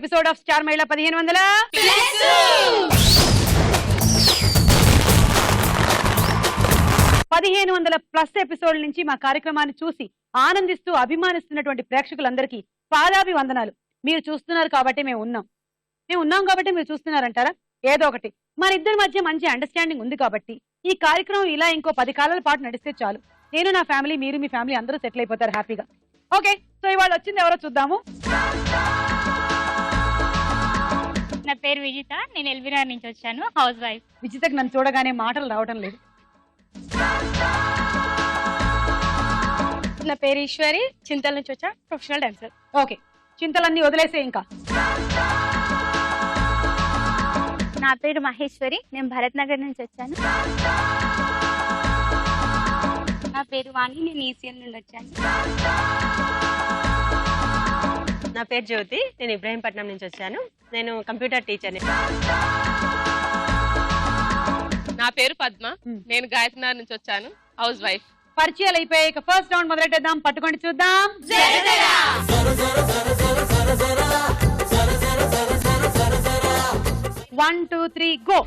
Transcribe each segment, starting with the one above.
Episode of star మహిళ 1500 plus episode నుంచి మా కార్యక్రమాన్ని చూసి ఆనందిస్తూ అభిమానిస్తున్నటువంటి ప్రేక్షకులందరికీ పాదాభివందనాలు. మీరు చూస్తున్నారు కాబట్టి మేము ఉన్నాం కాబట్టి మీరు చూస్తున్నారంటారా? ఏదో ఒకటి మన ఇద్దరి మధ్య మంచి అండర్స్టాండింగ్ ఉంది కాబట్టి ఈ కార్యక్రమం ఇలా ఇంకో 10 కాలాల పాటు నడిస్తే చాలు. నేను నా ఫ్యామిలీ, మీరు మీ ఫ్యామిలీ అందరూ సెటిల్ అయిపోతారు హ్యాపీగా. ఓకే, సో ఇవాళ వచ్చింది ఎవరో చూద్దాము. నా పేరు విజిత, నేను ఎల్బీనగర్ నుంచి వచ్చాను, హౌస్ వైఫ్. విజితకి నన్ను చూడగానే మాటలు రావటం లేదు. నా పేరు ఈశ్వరి, చింతల నుంచి వచ్చా, ప్రొఫెషనల్ డాన్సర్. ఓకే, చింతలన్నీ వదిలేసే. ఇంకా నా పేరు మహేశ్వరి, నేను భరత్ నగర్ నుంచి వచ్చాను. నా పేరు వాణి, నేను ఈసీఎల్ నుండి వచ్చాను. నా పేరు జ్యోతి, నేను ఇబ్రహీంపట్నం నుంచి వచ్చాను, నేను కంప్యూటర్ టీచర్ని. నా పేరు పద్మ, నేను గాయత్రినగర్ నుంచి వచ్చాను, హౌస్ వైఫ్. పరిచయాలు అయిపోయాయి. ఫస్ట్ రౌండ్ మొదలెట్టేద్దాం. పట్టుకోండి చూద్దాం. 1 2 3 గో.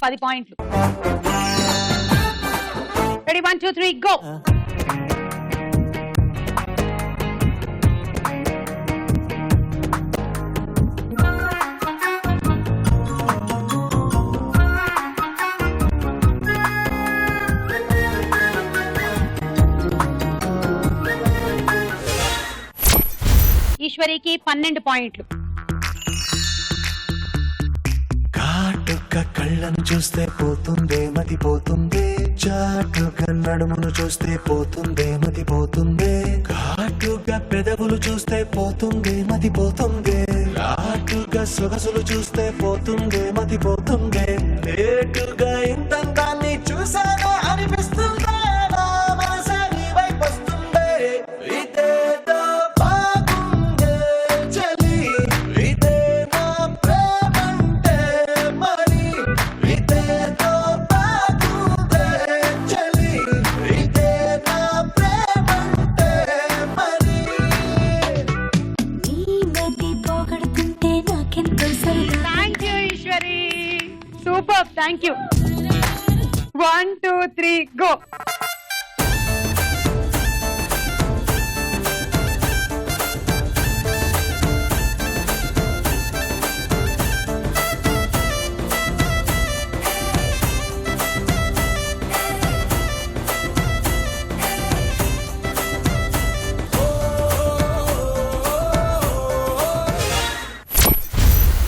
పది పాయింట్లు. రెడీ? 1 2 3 గో. ఈశ్వరికి 12 పాయింట్లు. కాటుక కళ్ళను చూస్తే పోతుందే మతి పోతుందే, చాటుగా నడుమును చూస్తే పోతుందే మతి పోతుందే, ఘాటుగా పెదవులు చూస్తే పోతుందే మతి పోతుందే, ఘాటుగా సొగసులు చూస్తే పోతుందే మతి పోతుందే, లేటుగా ఇంతంతాన్ని చూసానే అనిపిస్తుందే, నా మనసే నీ వైపు వస్తుందే, ఇదేదో బాగుందే చలి, ఇదే నా ప్రేమంటే మరి, ఇదేదో బాగుందే చలి, ఇదే నా ప్రేమంటే మరి. నీ మతి పోగొడుతుంటే నాకెంతో సరదా. Thank you Eshwari, super. Thank you. 1 2 3 go.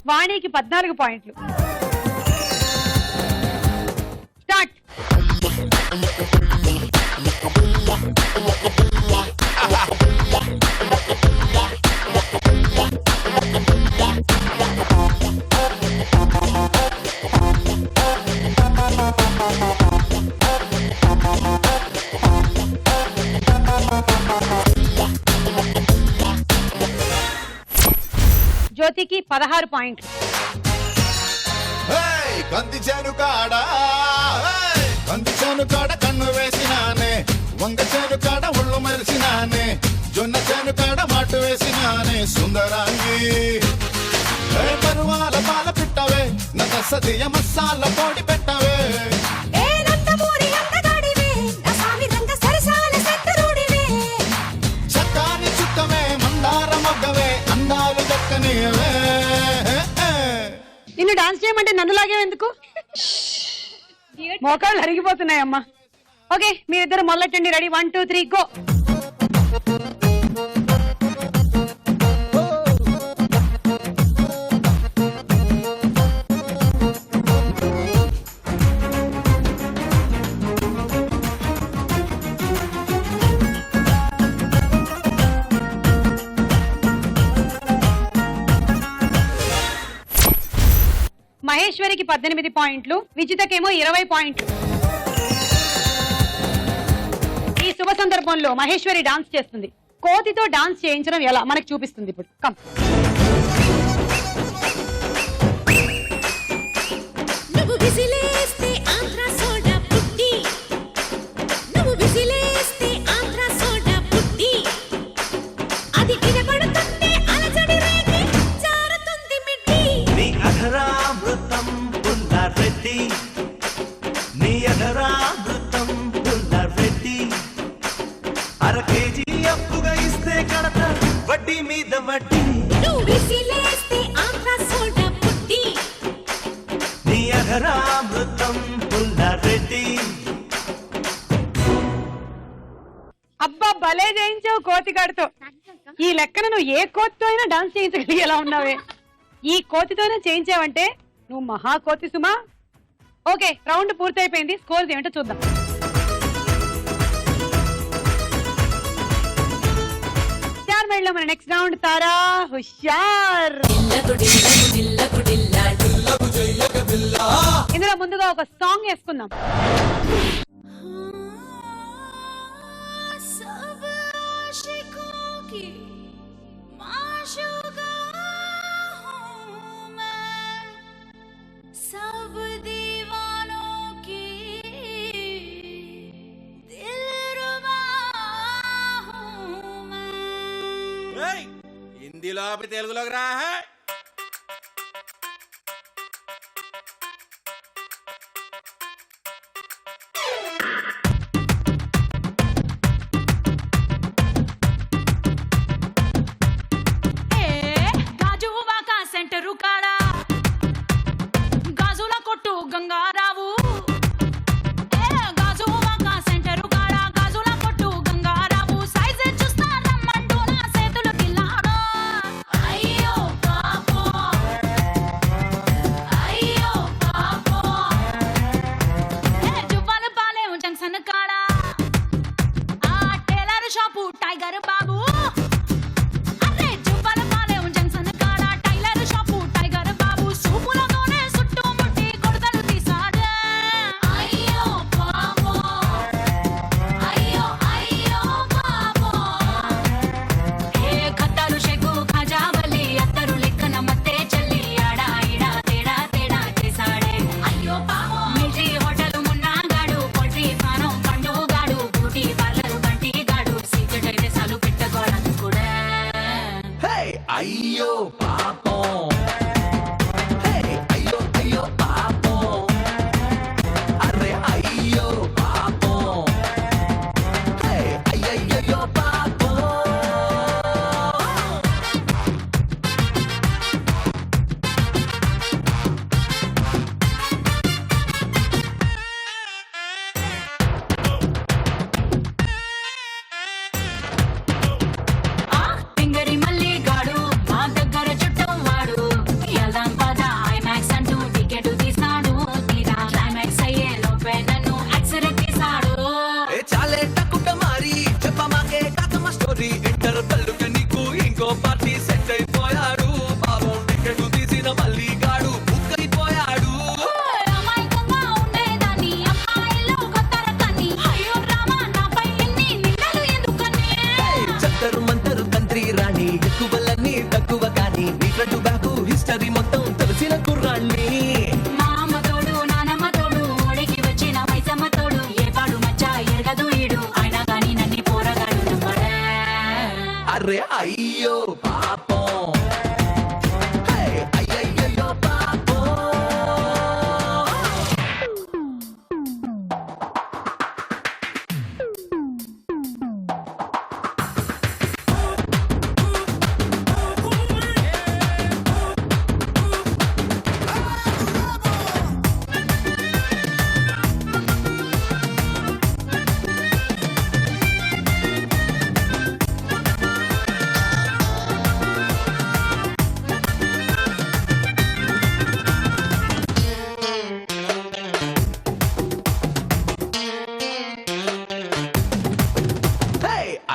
వాణికి 14 పాయింట్లు. స్టార్ట్. జ్యోతికి 16 పాయింట్లు. కంది చేను కాడ కన్ను వేసినానే, వంగ చేను కాడ ఒళ్ళు మెరిసినానే, జొన్న చేను కాడ మాటు వేసినానే, సుందరాంగి పరువాల పాల పిట్టవే, నా సదియ మసాల పొడి పెట్టవే, చక్కాని చుక్కమే మందార మొగ్గవే, అందాలు దక్కనివే. నిన్ను డాన్స్ చేయమంటే నన్ను లాగే ఎందుకు? మోకాళ్ళు అరిగిపోతున్నాయమ్మా. ఓకే, మీరిద్దరు మొదలెట్టండి. రెడీ? 1 2 3 గో. మహేశ్వరికి 18 పాయింట్లు, విజితకేమో 20 పాయింట్లు. శుభ సందర్భంలో మహేశ్వరి డాన్స్ చేస్తుంది. కోతితో డాన్స్ చేయించడం ఎలా మనకు చూపిస్తుంది ఇప్పుడు. కమ్. నువ్వు విసిలేస్తే ఆంధ్ర సోడా పుట్టి, నువ్వు విసిలేస్తే ఆంధ్ర సోడా పుట్టి, అది వినబడుతుంటే అలజడి రేగి జారుతుంది మిట్టి. నీ అధరామృతం పుల్లారెడ్డి, నీ అధరామృతం పుల్లారెడ్డి, అర కేజీ అప్పుగా ఇస్తే కడత వడ్డీ మీద వడ్డీ. నువ్వు విసిలేస్తే ఆంధ్ర సోడా పుట్టి, నీ అధరామృతం పుల్లారెడ్డి. అబ్బా భలే చేయించావు కోతిగాడితో. ఈ లెక్కన నువ్వు ఏ కోతితో అయినా డాన్స్ చేయించగలిగేలా ఉన్నావే. ఈ కోతితోనే చేయించావంటే నువ్వు మహా కోతి సుమా. ఓకే, రౌండ్ పూర్తయిపోయింది. స్కోర్స్ ఏమిటో చూద్దాం. స్టార్ మైండ్ లో మన నెక్స్ట్ రౌండ్ తారా హుషార్. ఇందులో ముందుగా ఒక సాంగ్ వేసుకుందాం. सब आशिकों की माशूका हूँ मैं, सब दीवानों की दिलरुबा हूँ मैं. హిందీలో ఆపి తెలుగులోకి రా. గాజువా కా సెంటరు కాడ గాజుల కొట్టు గంగారావు, గాజువా కా సెంటరు కాడ గాజుల కొట్టు గంగారావు, సైజు చూస్తా రమ్మంటూ నా చేతులు కిల్లాడు. అయ్యో పాపం, అయ్యో పాపం, జువ్వాలు పాలే జంక్షన్ కాడ ఆ టైలర్ షాపు టైగర్ బాబు, అరే జువ్వాల పాలే జంక్షన్ కాడ టైలర్ షాపు టైగర్ బాబు, సూపులతోనే చుట్టుముట్టి కొడతలు తీసాడు. అయ్యో పాపం, అయ్యో అయ్యో పాపం, ఏ కత్తరు షెకు ఖజావలి అత్తరు లెక్కన మత్తే చెల్లి ఆడా ఈడా తేడా తేడా చేసాడే. అయ్యో పాపం, మిల్ట్రీ హోటల్ మున్నాగాడు, పోల్ట్రీ ఫారం పండుగాడు, బ్యూటీ పార్లర్ బంటి గాడు, సీక్రెట్ అయితే సాలు పెట్టుకోవడానికి కూడా. అయ్యో పాపం, అయ్యో అయ్యో పాపం, అరే అయ్యో పాపం, అయ్యయ్యో పాపం. ఆ టింగరి మల్లి గాడు మా దగ్గర చుట్టం వాడు, ఎల్దాం పద ఐమాక్స్ అంటూ టికెట్ తీసాడు, తీరా క్లైమాక్స్ అయ్యే లోపే నన్ను యాక్సిడెంట్ తీసాడు. చాలే టక్కుట మారి చెప్పమాకే కాకమ్మ స్టోరీ, ఇంటర్ పల్లుకి నీకు ఇంకో పార్టీ సెట్ అయిపోయాడు, పాపం టికెట్ తీసిన మళ్ళీ గాడు బుక్ అయిపోయాడు. అమాయకంగా ఉండేదాన్ని అమ్మాయిలో కొత్త రకాన్ని, అయ్యో రామా నాపై ఎన్ని నిందలు ఎందుకని. చక్కరు మంతరు తంత్రి రాణి ఎక్కువలన్నీ తక్కువ కానీ, నీ ఫ్రంట్ బ్యాక్ హిస్టరీ మొత్తం తెలిసిన కుర్రాణ్ణి. మా అమ్మ తోడు నానమ్మ తోడు ఓడికి వచ్చిన మైసమ్మ తోడు, ఏ పాడు మచ్చ ఎరగదు ఈడు, అయినా కానీ నన్ను పోరగాడు నమ్మడే. అరే అయ్యో పాపం, అయ్యయ్యో పాపం.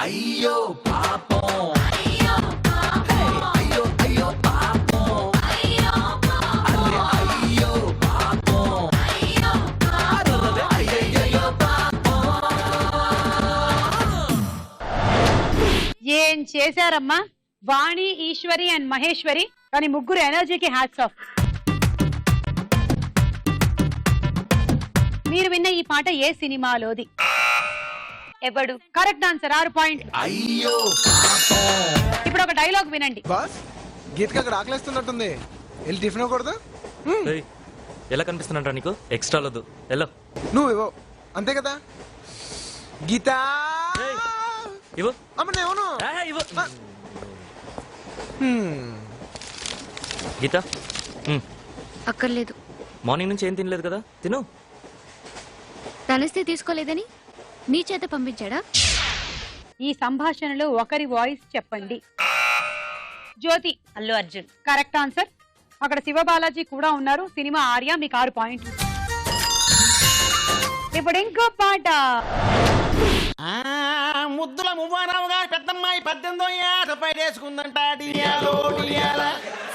అయ్యో పాపం, అయ్యో పాపం, అయ్యో అయ్యో పాపం, అయ్యో పాపం, అరే అయ్యో పాపం, అయ్యో పాపం. అరే అయ్యయ్యో పాపం. ఏం చేశారమ్మా వాణి, ఈశ్వరి అండ్ మహేశ్వరి. కానీ ముగ్గురు ఎనర్జీకి హ్యాట్స్ ఆఫ్. మీరు విన్న ఈ పాట ఏ సినిమాలోది? ఎప్పుడు కరెక్ట్ ఆన్సర్, 6 పాయింట్లు. అయ్యో ఇప్పుడు ఒక డైలాగ్ వినండి. బాస్ గీతకి అక్కడ ఆకలిస్తున్నట్టుంది, వెళ్ళి టిఫిన్ అవ్వకూడదు? ఎలా కనిపిస్తున్నా నీకు? ఎక్స్ట్రా వద్దు, ఎలా నువ్వు ఇవ్వవు అంతే కదా. గీత ఇవ్వు. అమ్మ నేను ఇవ్వు. గీత అక్కర్లేదు. మార్నింగ్ నుంచి ఏం తినలేదు కదా, తిను. తలస్తే తీసుకోలేదని నీ చేత పంపించాడా? ఈ సంభాషణలో ఒకరి వాయిస్ చెప్పండి. జ్యోతి. అల్లు అర్జున్. Correct answer. అక్కడ శివబాలాజీ కూడా ఉన్నారు. సినిమా ఆర్య. మీకు 6 పాయింట్లు. ఇప్పుడు ఇంకో పాట. ముద్దుల మువ్వారావు గారి పెద్దమ్మాయి 18వ ఏట పైడేసుకుందంట.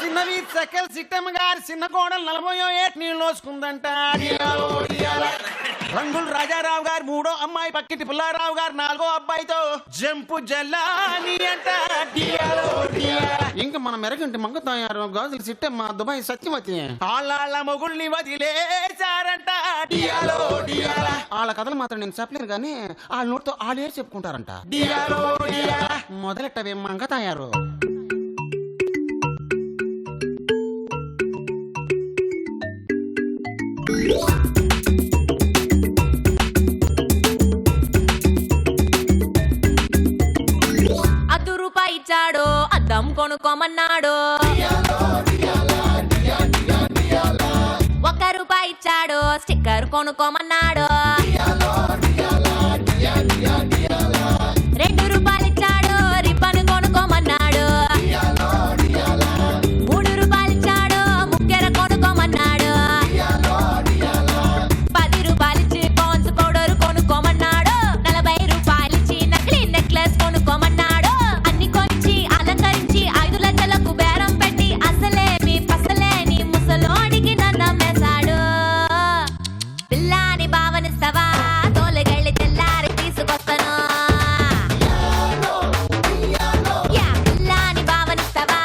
చిన్నవి సకల్ సిట్టమ్మ గారి చిన్న కోడలు 40వ ఏట నీళ్ళు వస్తుందంట. రంగులు రాజారావు గారు 3వ అమ్మాయి పక్కిటి పుల్లారావు గారు 4వ అబ్బాయితో జంపు జల్లాని అంట. ఇంకా మన మెరగంటి మంగతాయారు గాజులు సిట్టమ్మ దుబాయ్ సత్యవతి ఆళ్ళ మొగుల్ని వదిలేశారంట. వాళ్ళ కథలు మాత్రం నేను చెప్పలేను కానీ వాళ్ళ నోటితో ఆడే చెప్పుకుంటారంట. మొదలెట్టవే మంగతాయారు. రూపాయి ఇచ్చాడు, అద్దం కొనుక్కోమన్నాడు. 1 రూపాయి ఇచ్చాడు, స్టిక్కర్ కొనుక్కోమన్నాడు. 2 రూపాయలు ఇచ్చాడు, రిబ్బన్ కొనుక్కోమన్నాడు. 3 రూపాయలు ఇచ్చాడు, ముక్కెర కొనుక్కోమన్నాడు. 10 రూపాయలు ఇచ్చి పాన్స్ పౌడర్ కొనుక్కోమన్నాడు. 40 రూపాయలు ఇచ్చి నకిలీ నెక్లెస్ కొనుక్కోమన్నాడు. అన్ని కొనిచ్చి అలంకరించి 5 లక్షలకు బేరం పెట్టి అసలేని పసలేని ముసలోడికి నన్నమేశాడు. పిల్లాని భావనిస్తావా, తోలగళ్ళి తెల్లారి తీసుకొస్తాను. పిల్లాని భావనిస్తావా,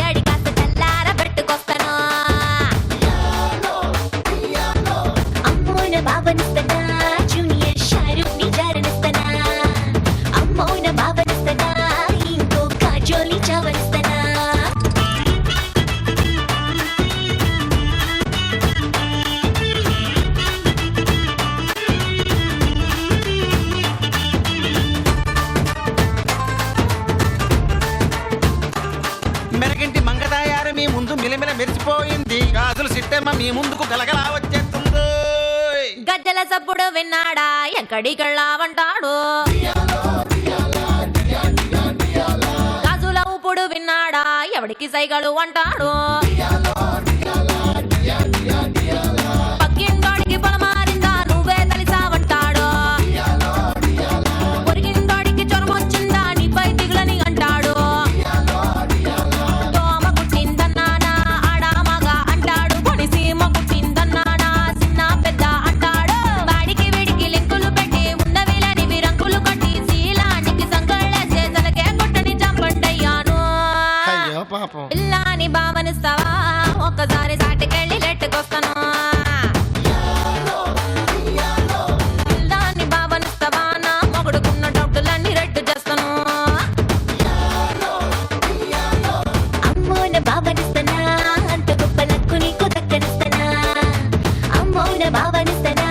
ఏడి కాస్త తెల్లార పెట్టుకొస్తాను. అమ్మోన భావనిస్తానా, జూనియర్ షారూక్ ని జారనిస్తానా. అమ్మోన భావనిస్తానా, ఇంకో కాజోలి చావనిస్తానా. మెరగంటి మంగతాయారు మీ ముందు మిలమిల మెరిచిపోయింది. గాజులు సిట్టమ్మ మీ ముందుకు గలగలా వచ్చేస్తుంది. గజ్జల సప్పుడు విన్నాడా, ఎక్కడికెళ్ళావంటాడు. గాజుల ఊపుడు విన్నాడా, ఎవడికి సైగలు అంటాడు. పక్కింటోడికి పొలమారిందా, నువ్వే తలిసావంటాడు. పొరిగింటోడికి జ్వరం వచ్చిందా, నీపై దిగులని అంటాడు. దోమ కుట్టిందన్నానా, ఆడామగా అంటాడు. కొనిసీమ కుట్టిందన్నానా, చిన్న పెద్ద అంటాడు. వాడికి వీడికి లింకులు పెట్టి ఉన్నవిలని రంకులు కట్టి శీలానికి సంకళ్ళేసే తలకే కొట్టని చంపండయ్యాను. అయ్యో పాపం. పిల్లాని భావనిస్తావా, ఒక్కసారి సాటికెళ్ళి లెట్టుకొస్తాను. పిల్లాని భావనిస్తావా, నా మొగుడుకున్న డౌటులన్నీ రెట్టు చేస్తాను. అమ్మోన భావనిస్తానా, అంత గొప్ప లక్కు నీకు దక్కనిస్తానా. అమ్మోన భావనిస్తానా,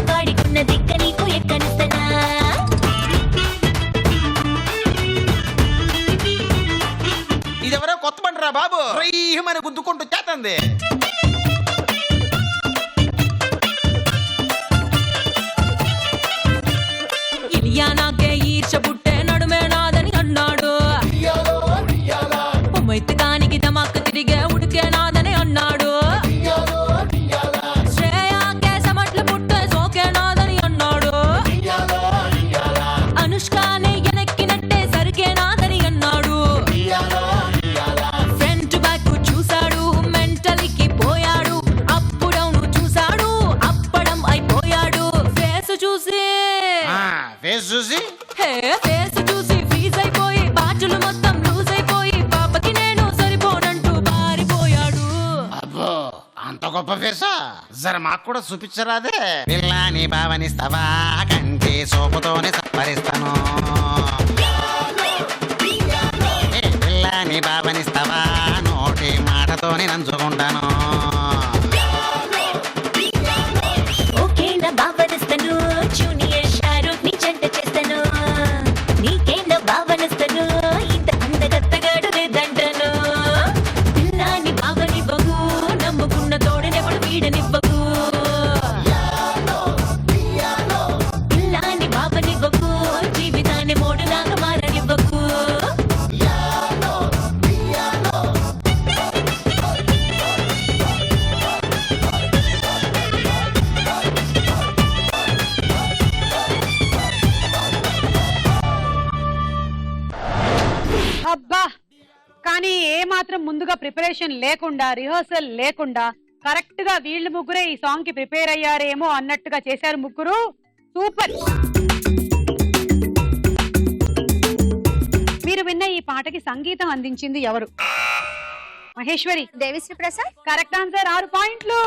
వాడికున్న దిక్క నీకు ఎక్కనిస్తానా. ఇదెవరో కొత్త బండరా బాబు, రీహమని గుద్దుకుంటూ చేతంది. ఇలియానాకే ఈర్ష పుట్టే నడుమే నాదని అన్నాడు. మైతకానికి తమకు తిరిగే ఉడికే నాదని అన్నాడు. శ్రేయాకే సమట్లు పుట్టే సోకే నాదని అన్నాడు. అనుష్కానే ఎనక్కినట్టే సరికే నాదని అన్నాడు. ఫ్రంట్ బ్యాక్ చూశాడు, మెంటల్కి పోయాడు. అప్పుడవును చూశాడు, అప్పడం అయిపోయాడు. ఫేస్ చూసి ఫేస్ చూసి హే గొప్ప ఫేసా జర మాకు కూడా చూపించరాదే. పిల్లాని భావనిస్తావా కంటి సోపుతోనే సంపరిస్తాను. పిల్లాని భావనిస్తావా నోటి మాటతోనే నంచుకుంటాను. ఓకేనా భావనిస్తాను జూనియర్ షారూక్ ని జంట చేస్తాను. నీకేనా భావనిస్తాను ఇంత అందగత్తగాడు లేదంటాను. పిల్లాని భావనివ్వకు నమ్ముకున్న తోడనెప్పుడు వీడనివ్వకు. పిల్లాని భావనివ్వకు జీవితాన్ని మోడులాగా మారనివ్వకు. అబ్బా కానీ ఏ మాత్రం ముందుగా ప్రిపరేషన్ లేకుండా రిహర్సల్ లేకుండా కరెక్ట్ గా వీళ్ళు ముగ్గురే ఈ సాంగ్ కి ప్రిపేర్ అయ్యారేమో అన్నట్టుగా చేశారు ముగ్గురు. సూపర్. మీరు విన్న ఈ పాటకి సంగీతం అందించింది ఎవరు? మహేశ్వరి. దేవిశ్రీ ప్రసాద్. Correct answer. 6 పాయింట్లు.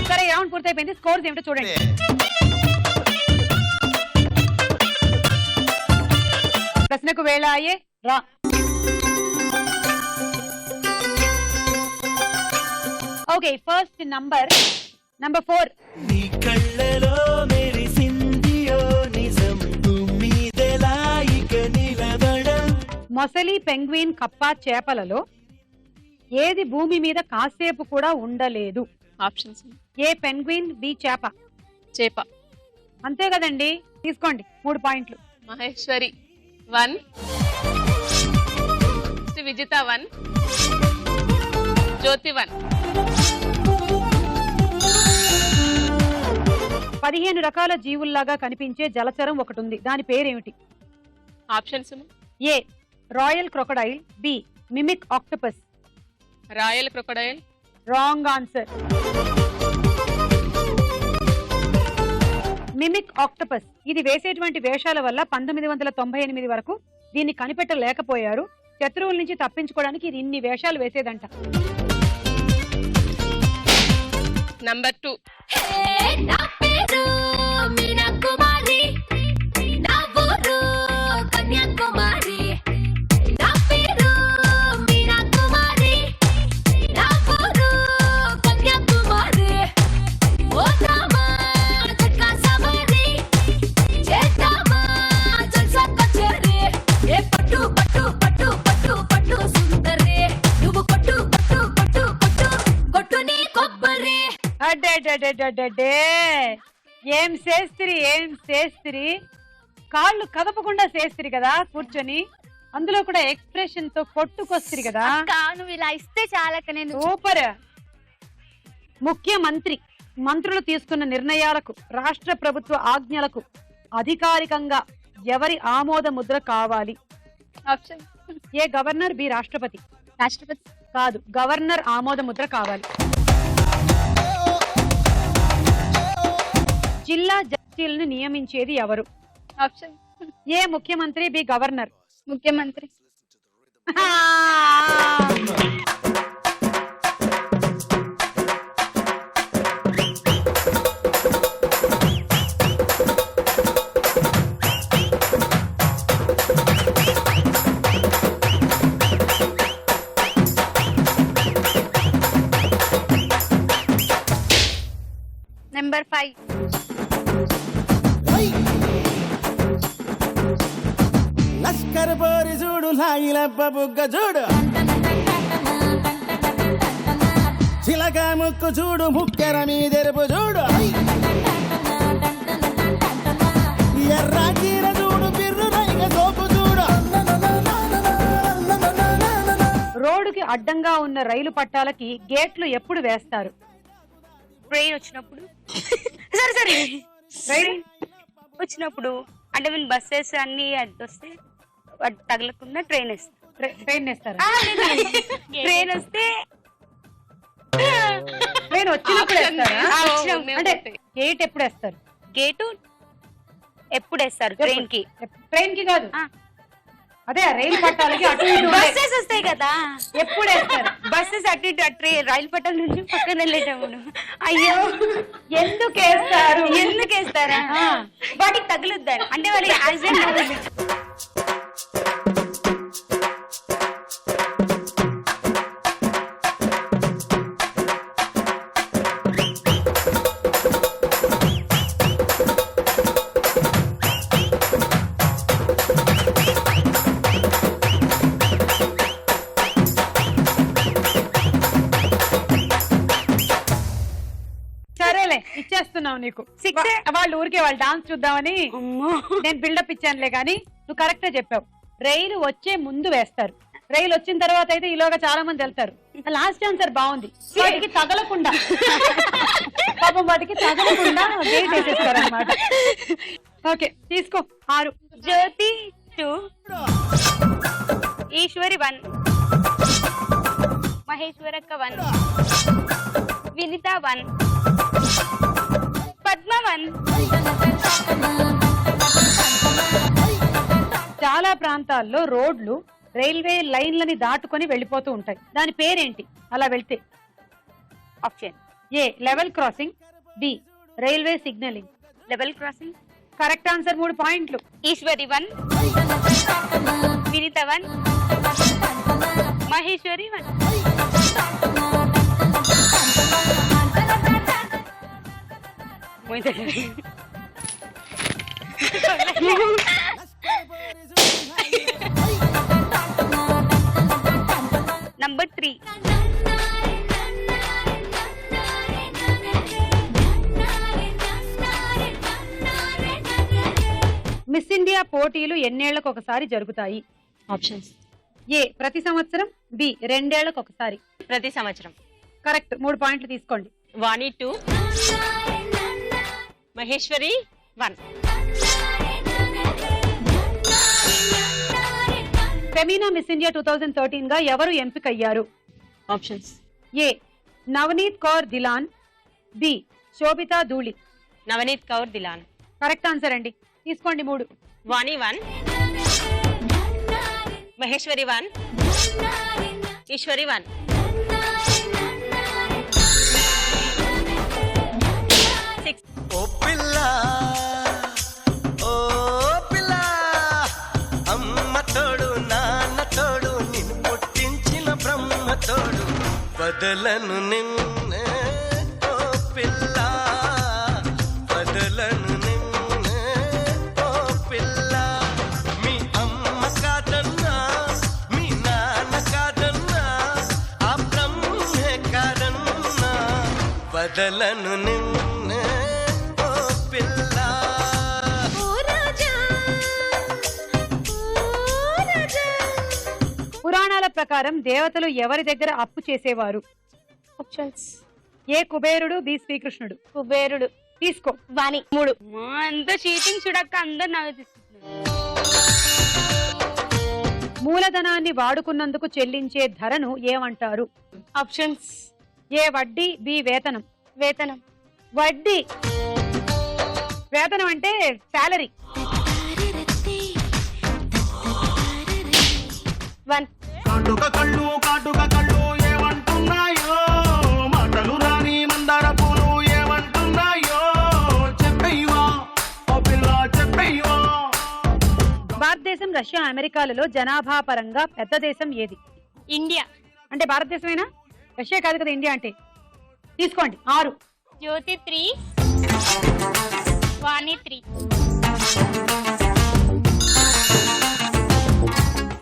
సరే రౌండ్ పూర్తయిపోయింది. స్కోర్స్ ఏమిటో చూడండి. ప్రశ్నకు వేళ అయ్యే రా. Okay first number 4. నీ కళ్ళలో మెరిసిందియో నిజం తుమ్మిదెలా ఇక నిలబడం. మొసలి, పెంగ్విన్, కప్ప, చేపలలో ఏది భూమి మీద కాసేపు కూడా ఉండలేదు? ఆప్షన్స్. ఏ పెంగ్విన్, బి చేప. చేప. అంతే కదండి. తీసుకోండి 3 పాయింట్లు. మహేశ్వరి 1, విజిత 1, జ్యోతి 1. 15 రకాల జీవుల్లాగా కనిపించే జలచరం ఒకటి ఉంది. దాని పేరేమిటి? Options. A royal crocodile, B mimic octopus. Royal crocodile. Wrong answer. Mimic octopus ఇది వేసేటువంటి వేషాల వల్ల 1998 వరకు దీన్ని కనిపెట్టలేకపోయారు. శత్రువుల నుంచి తప్పించుకోవడానికి ఇది ఇన్ని వేషాలు వేసేదంట. నంబర్ 2. నా పేరు మీనా కుమారి, నా ఊరు కన్యాకుమారి. నా పేరు మీనా కుమారి, నా ఊరు కన్యాకుమారి. ఓ రామా చక్కా సవారి చేద్దామా జల్సా కచేరి. ఏ పట్టు పట్టు పట్టు పట్టు పట్టు సుందరి నువ్వు కొట్టు కొట్టు కొట్టు కొట్టు కొట్టు నీ కొబ్బరి. అడ్డే ఏం చేస్తిరి కాళ్ళు కదపకుండా చేస్తిరి కదా కూర్చొని. అందులో కూడా ఎక్స్ప్రెషన్ తో కొట్టుకొస్తిరి కదా. నువ్వు ఇలా ఇస్తే చాలక నేను. సూపర్. ముఖ్యమంత్రి మంత్రులు తీసుకున్న నిర్ణయాలకు, రాష్ట్ర ప్రభుత్వ ఆజ్ఞలకు అధికారికంగా ఎవరి ఆమోద ముద్ర కావాలి? ఆప్షన్. ఏ గవర్నర్, బి రాష్ట్రపతి. రాష్ట్రపతి కాదు, గవర్నర్ ఆమోద ముద్ర కావాలి. జిల్లా జడ్జీలను నియమించేది ఎవరు? ఆప్షన్. ఏ ముఖ్యమంత్రి, బి గవర్నర్. ముఖ్యమంత్రి. నెంబర్ 5. లష్కర్ పోరి చూడు లాగిలబ్బ బుగ్గ చూడు చిలక ముక్కు చూడు ముక్కెర మీదెరుపు చూడు ఎర్ర చీర చూడు బిర్రు రైగ సోపు చూడు. రోడ్డుకి అడ్డంగా ఉన్న రైలు పట్టాలకి గేట్లు ఎప్పుడు వేస్తారు? ట్రైన్ వచ్చినప్పుడు. సరే ట్రైన్ వచ్చినప్పుడు అంటే మేము బస్సెస్ అన్ని అది వస్తే వాటి తగలకుండా ట్రైన్ వేస్తాం. ట్రైన్ వేస్తారు. ట్రైన్ వస్తే ట్రైన్ వచ్చినప్పుడు వేస్తారా? వచ్చినప్పుడు. అంటే గేట్ ఎప్పుడు వేస్తారు? గేటు ఎప్పుడు వేస్తారు ట్రైన్ కి? ట్రైన్ కి కాదు, అదే రైలు పట్టాలకి అటు ఇటు ఉండే. బస్సెస్ వస్తాయి కదా, ఎప్పుడు వేస్తారు? బస్సెస్ అటు ఇటు రైలు పట్టాల నుంచి పక్కన వెళ్ళేటప్పుడు. అయ్యో ఎందుకు వేస్తారు? ఎందుకు వేస్తారా? వాటికి తగులుద్దారు అంటే వాళ్ళకి యాక్సిడెంట్ అవుతుంది. సరేలే ఇచ్చేస్తున్నావు నీకు. వాళ్ళు ఊరికే వాళ్ళు డాన్స్ చూద్దామని నేను బిల్డప్ ఇచ్చానులే, కానీ నువ్వు కరెక్టే చెప్పావు. రైలు వచ్చే ముందు వేస్తారు, రైలు వచ్చిన తర్వాత అయితే ఈలోగా చాలా మంది వెళ్తారు. లాస్ట్ ఆన్సర్ బాగుంది. వాటికి తగలకుండా పాపం వాటికి తగలకుండా గేట్ వేసేస్తారు అనమాట. ఓకే తీసుకో 6. జ్యోతి 2, ఈశ్వరి 1, మహేశ్వరక్క 1, వినిత 1, పద్మ 1. చాలా ప్రాంతాల్లో రోడ్లు రైల్వే లైన్లని దాటుకొని వెళ్ళిపోతూ ఉంటాయి. దాని పేరేంటి అలా వెళ్తే? Option A level crossing, B railway signalling. Level crossing correct answer. 3 పాయింట్లు. Eshwari 1, Vinitha 1, Maheshwari 1. Number 3. Miss India పోటీలు ఎన్నేళ్లకు ఒకసారి జరుగుతాయి? ఆప్షన్స్. ఏ ప్రతి సంవత్సరం, బి 2 ఏళ్లకు ఒకసారి. ప్రతి సంవత్సరం. కరెక్ట్. 3 పాయింట్లు తీసుకోండి. వాణి 2, మహేశ్వరి 1. ఫెమినా మిస్ ఇండియా 2013 గా ఎవరు ఎంపికయ్యారు? ఆప్షన్స్. ఏ నవనీత్ కౌర్ దిలాన్, బి శోభితా ధూళి. నవనీత్ కౌర్ దిలాన్. కరెక్ట్ ఆన్సర్ అండి. తీసుకోండి 3. వాణి 1, మహేశ్వరి 1, ఈశ్వరి 1. ఓ పిల్ల ఓ పిల్ల, అమ్మ తోడు నాన్న తోడు, నిన్ను పుట్టించిన బ్రహ్మ తోడు, వదలను నిన్నే ఓ పిల్ల, వదలను నిన్నే ఓ పిల్ల. మీ అమ్మ కాదన్నా మీ నాన్న కాదన్నా, ఆ బ్రహ్మే కాదన్నా, వదలను నిన్నే ఓ పిల్ల. పురాణాల ప్రకారం దేవతలు ఎవరి దగ్గర అప్పు చేసేవారు? ఆప్షన్స్. ఏ కుబేరుడు, బి శ్రీకృష్ణుడు. కుబేరుడు. తీసుకో. వాణి 3. అంత చీటింగ్ చూడక్క అందరు నాకు తీసుకుంటున్నారు. మూలధనాన్ని వాడుకున్నందుకు చెల్లించే ధరను ఏమంటారు? ఆప్షన్స్. ఏ వడ్డీ, బి వేతనం. వేతనం. వడ్డీ. వేతనం అంటే శాలరీ. 1. కాటుక కళ్ళు కాటుక కళ్ళు ఏమంటున్నాయో, మాటలు రాని మందార పూలు ఏమంటున్నాయో, చెప్పయ్యవా ఓ పిల్ల చెప్పయ్యవా. భారతదేశం, రష్యా, అమెరికాలలో జనాభా పరంగా పెద్ద దేశం ఏది? ఇండియా. అంటే భారతదేశమేనా? రష్యా కాదు కదా ఇండియా అంటే. తీసుకోండి 6. జ్యోతి 3, వాణి 3.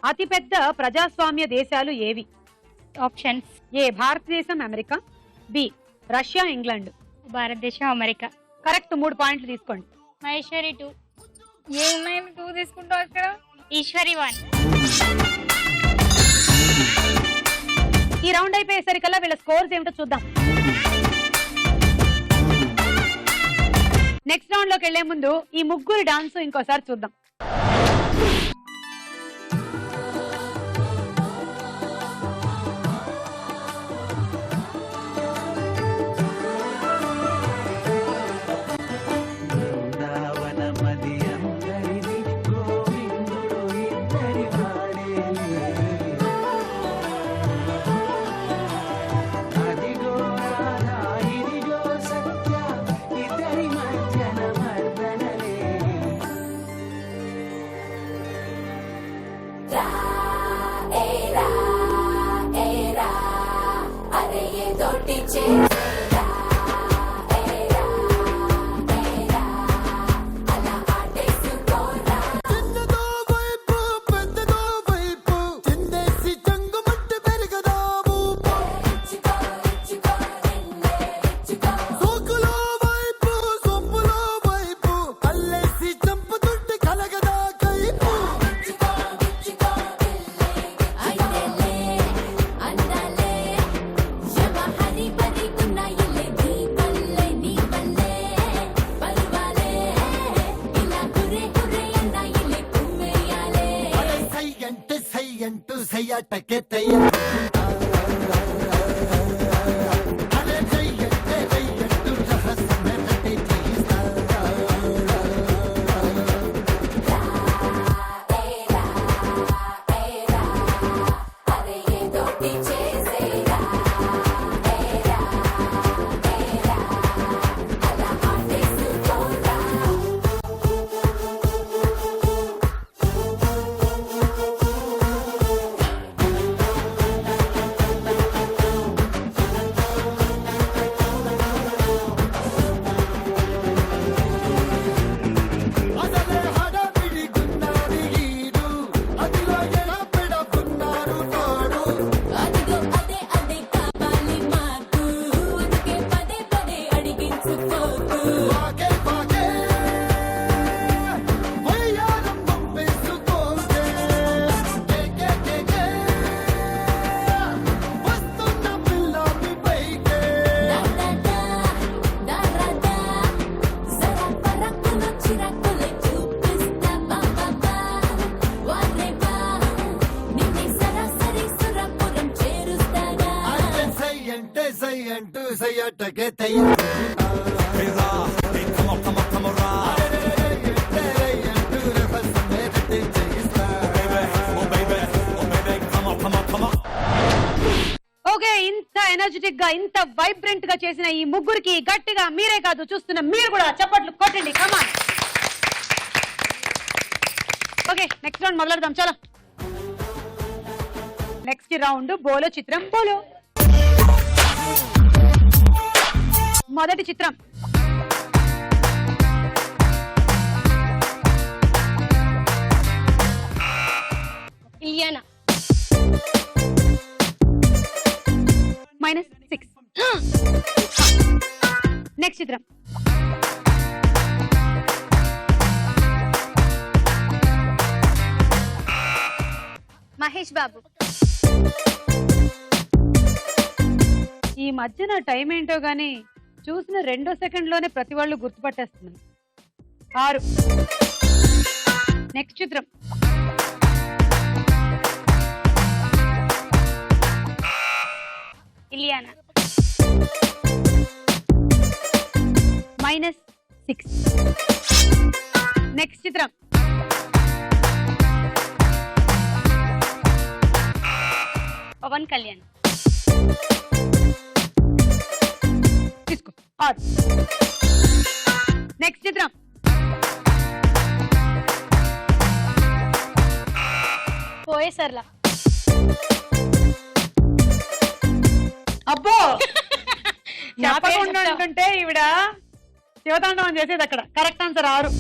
అతిపెద్ద ప్రజాస్వామ్య దేశాలు ఏవి? ఆప్షన్స్. ఏ భారతదేశం, అమెరికా, బి రష్యా, ఇంగ్లాండ్. భారతదేశం, అమెరికా. కరెక్ట్. 3 పాయింట్లు తీసుకోండి. మహేశ్వరి 2. ఏమైనా 2 తీసుకుంటావు అక్కడ. ఈశ్వరి 1. ఈ రౌండ్ అయిపోయేసరికల్లా వీళ్ళ స్కోర్స్ ఏమిటో చూద్దాం. నెక్స్ట్ రౌండ్ లోకి వెళ్లే ముందు ఈ ముగ్గురు డాన్స్ ఇంకోసారి చూద్దాం. బృందావనమది అందరిది, గోవిందుడు ఇద్దరి ఓకే, ఇంత ఎనర్జెటిక్ గా ఇంత వైబ్రెంట్ గా చేసిన ఈ ముగ్గురికి గట్టిగా మీరే కాదు చూస్తున్న మీరు కూడా చప్పట్లు కొట్టండి. కమాన్. ఓకే, నెక్స్ట్ రౌండ్ మొదలెడదాం. చలో, నెక్స్ట్ రౌండ్ బోలో చిత్రం బోలో. మొదటి చిత్రం ఇలియానా. -6. నెక్స్ట్ చిత్రం మహేష్ బాబు. ఈ మధ్యన టైం ఏంటో గానీ చూసిన 2వ సెకండ్ లోనే ప్రతి వాళ్ళు గుర్తుపట్టేస్తున్నారు. 6. నెక్స్ట్ చిత్రం ఇలియానా. -6. నెక్స్ట్ చిత్రం పవన్ కళ్యాణ్. తీసుకో. 6. నెక్స్ట్ చిత్రం పోయేసర్లా. అబ్బో, చెప్పకుండా ఉంటుంటే ఈవిడ శివతాండవం చేసేది అక్కడ. Correct answer 6.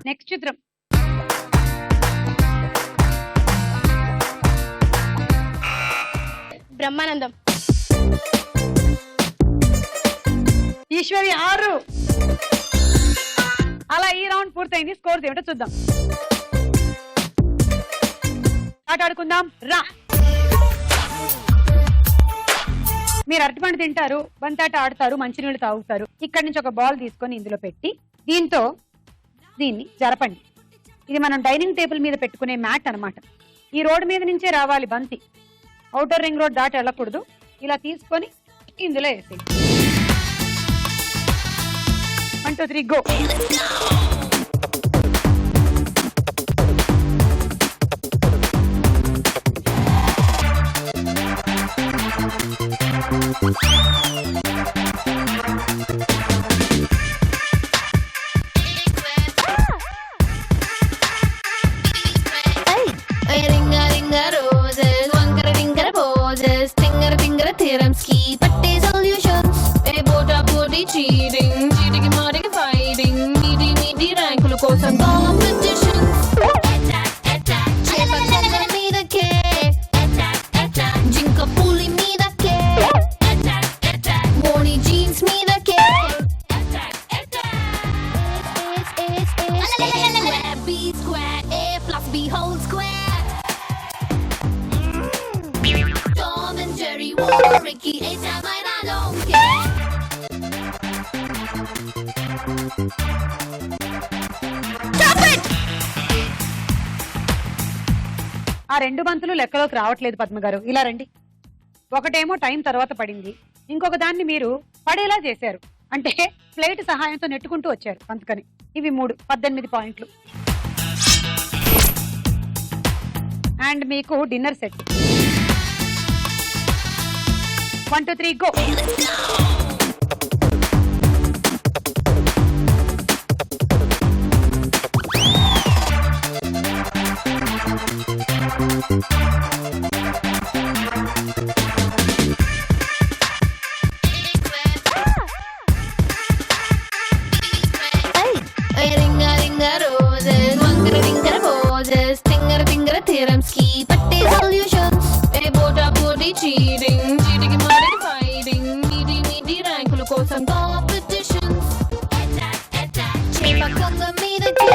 నెక్స్ట్ చిత్రం బ్రహ్మానందం. ఈశ్వరి 6. అలా ఈ రౌండ్ పూర్తయింది. స్కోర్స్ ఏమిటో చూద్దాం. ఆట ఆడుకుందాం రా. మీరు అరటిపండు తింటారు, బంతాట ఆడతారు, మంచినీళ్ళు తాగుతారు. ఇక్కడి నుంచి ఒక బాల్ తీసుకొని ఇందులో పెట్టి దీన్ని జరపండి. ఇది మనం డైనింగ్ టేబుల్ మీద పెట్టుకునే మ్యాట్ అన్నమాట. ఈ రోడ్డు మీద నుంచే రావాలి బంతి. ఔటర్ రింగ్ రోడ్ దాటి వెళ్ళకూడదు. ఇలా తీసుకొని ఇందులో వేసేయండి. 1 2 3 గో. కోసం కాంపిటీషన్స్ చేప కొంగ మీదకే జింక పులి మీదకే మోని జీన్స్ మీదకే Square B square A plus B whole square Tom and Jerry war Ricky A-Time I don't care Stop it! ఆ రెండు బంతులు లెక్కలోకి రావట్లేదు పద్మ గారు, ఇలా రండి. ఒకటేమో టైం తర్వాత పడింది, ఇంకొక దాన్ని మీరు పడేలా చేశారు, అంటే ప్లేట్ సహాయంతో నెట్టుకుంటూ వచ్చారు అందుకని. ఇవి 18 పాయింట్లు. అండ్ మీకు dinner set. 1 2 3 go. Ringa ringa roses, wangara ringara poses, tingara tingara theorems ki patte solutions. Bota body cheating, cheating mari fighting, meaty rankulu kosam competitions. Chepa konga meedake,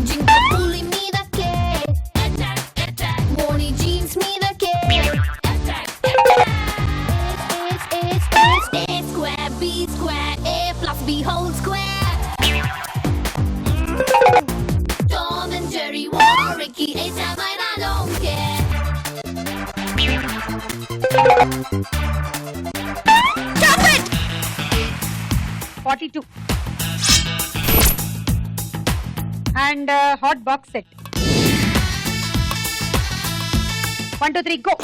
jinka puli meedake, moni jeans meedake. A square B square A plus B whole square. Tom and Jerry war Ricky A-Time I don't care. Stop it! 42. And hot box set. 1 2 3 go.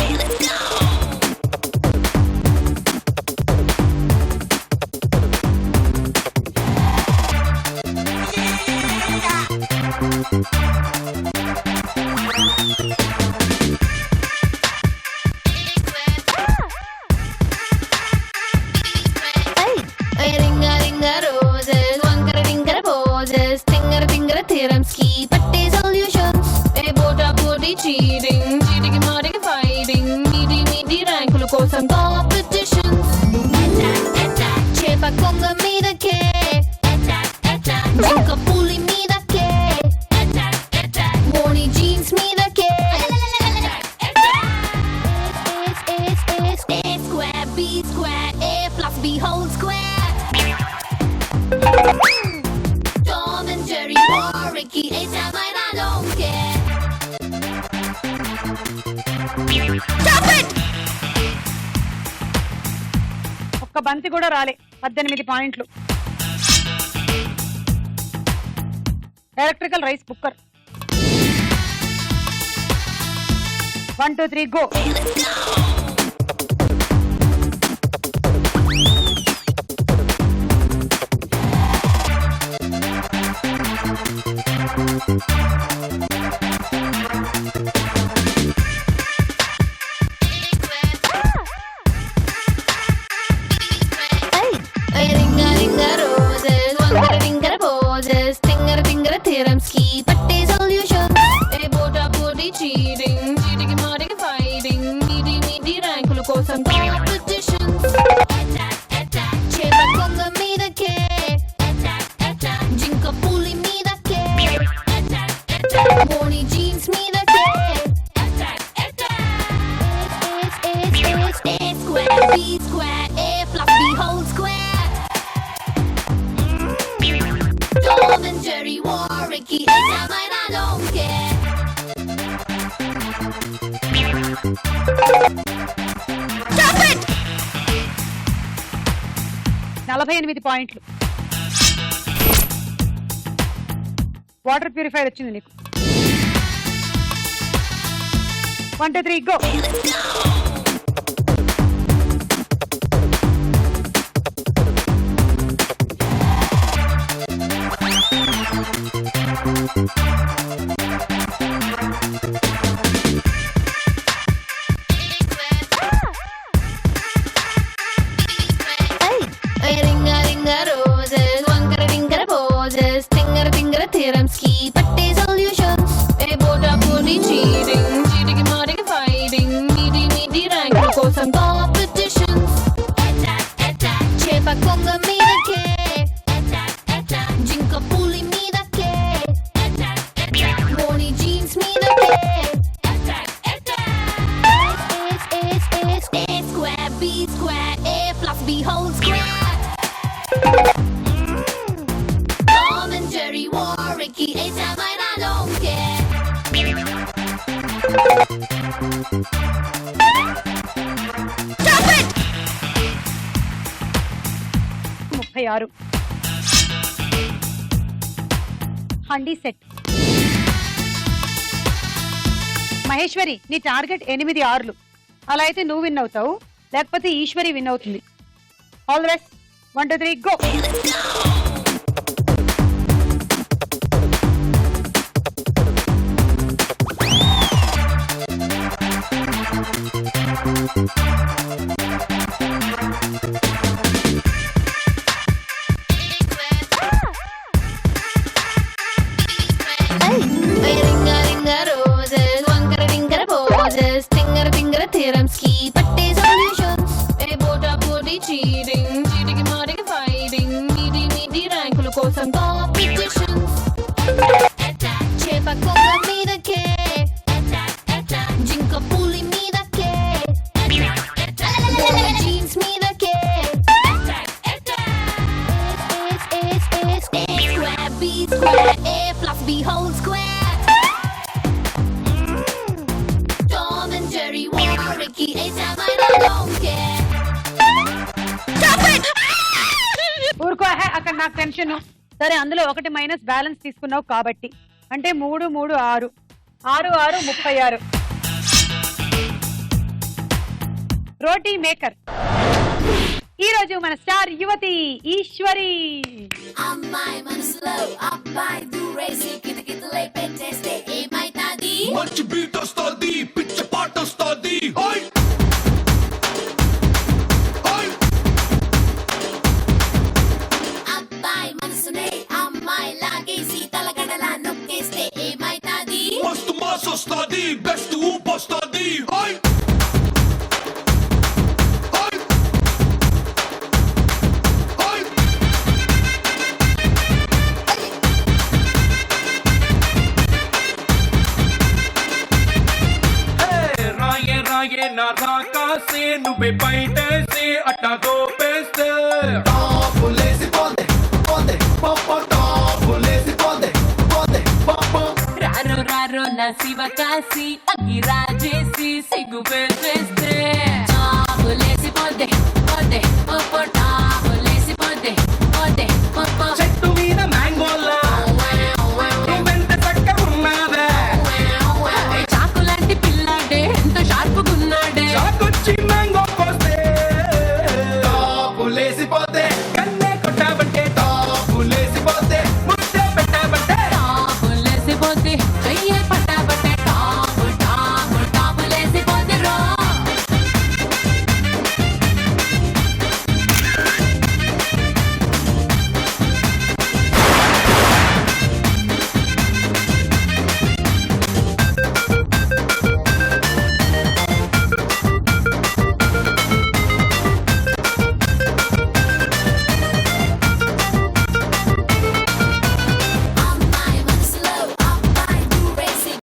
Ringa ringa roses, wangara ringara poses, tingara tingara theorems ki patte solutions. Bota body cheating, cheating mari fighting, meaty rankulu kosam competitions. Chepa konga meedake, jinka puli meedake, moni jeans meedake. A square B square A plus B whole square. Tom and Jerry war Ricky A-Time I don't care. Stop it! ఒక్క బంతి కూడా రాలే. 18 పాయింట్లు. Electrical rice cooker. 1 2 3 go. Ringa ringa roses, wangara ringara poses, tingara tingara theorems ki patte solutions. Bota body cheating, cheating mari fighting, meaty rankulu kosam competitions. Chepa konga meedake, jinka puli meedake, moni jeans meedake. A square B square A plus B whole square. Tom and Jerry war Ricky A-Time I don't care. Stop it! 48 పాయింట్లు. Water purifier వచ్చింది నీకు. 1 2 3 go. Ringa ringa roses, wangara ringara poses, tingara theorems ki patte solutions. E bota puri cheating, cheating maring fighting, meaty rank kosam competitions. Attack attack, chepa konga meedake. Attack attack, jinka puli meedake. Attack attack, boni jeans meedake. Attack attack. A square, B square, A plus B whole square. Tom and Jerry, Warwicky, A-Time, I don't care. 36 handi set. Maheshwari, నీ target 8 ఆరులు. అలా అయితే నువ్వు win అవుతావు, లేకపోతే Eshwari win అవుతుంది. All the best. 1 2 3 go. Ringa ringa roses, wankara tingara poses, tingara theorems ki patte solutions. E bota puri cheating, cheating maring fighting, meaty rank kosam competitions. Attack chepa konga meedake. Attack attack, jinka puli meedake. Attack attack, jeans meedake. Attack attack. A square, B square, A plus B whole square. Tom and Jerry, Warwicky, A-Time, I don't care. ఊరుకో, అక్కడ నాకు tension. సరే, అందులో ఒకటి minus balance తీసుకున్నావు కాబట్టి, అంటే 3 3 6 6 6 36. రోటీ maker. ఈ రోజు మన స్టార్ యువతి ఈశ్వరి. అమ్మాయి మనసులో అబ్బాయి దూరేసి కితకితలై పెట్టేస్తే ఏమైతాది? మంచి బీట్ వస్తుంది, పిచ్చ పాట వస్తుంది. అబ్బాయి మనసునే అమ్మాయి లాగేసి తలగడలా నొక్కేస్తే ఏమైతాది? మస్తు మాస్ వస్తుంది, బెస్ట్ ఊపు వస్తుంది. రాయే రాయే నా రాకాసే నువ్వే బయటేసే అట్టా దోపేస్తే టాపులేసి పోందే పోందే పాపా టాపులేసి పోందే పోందే పాపా. రారో రారో నా శివ కాసి అగ్గి రాజేసి సిగ్గు వేస్తే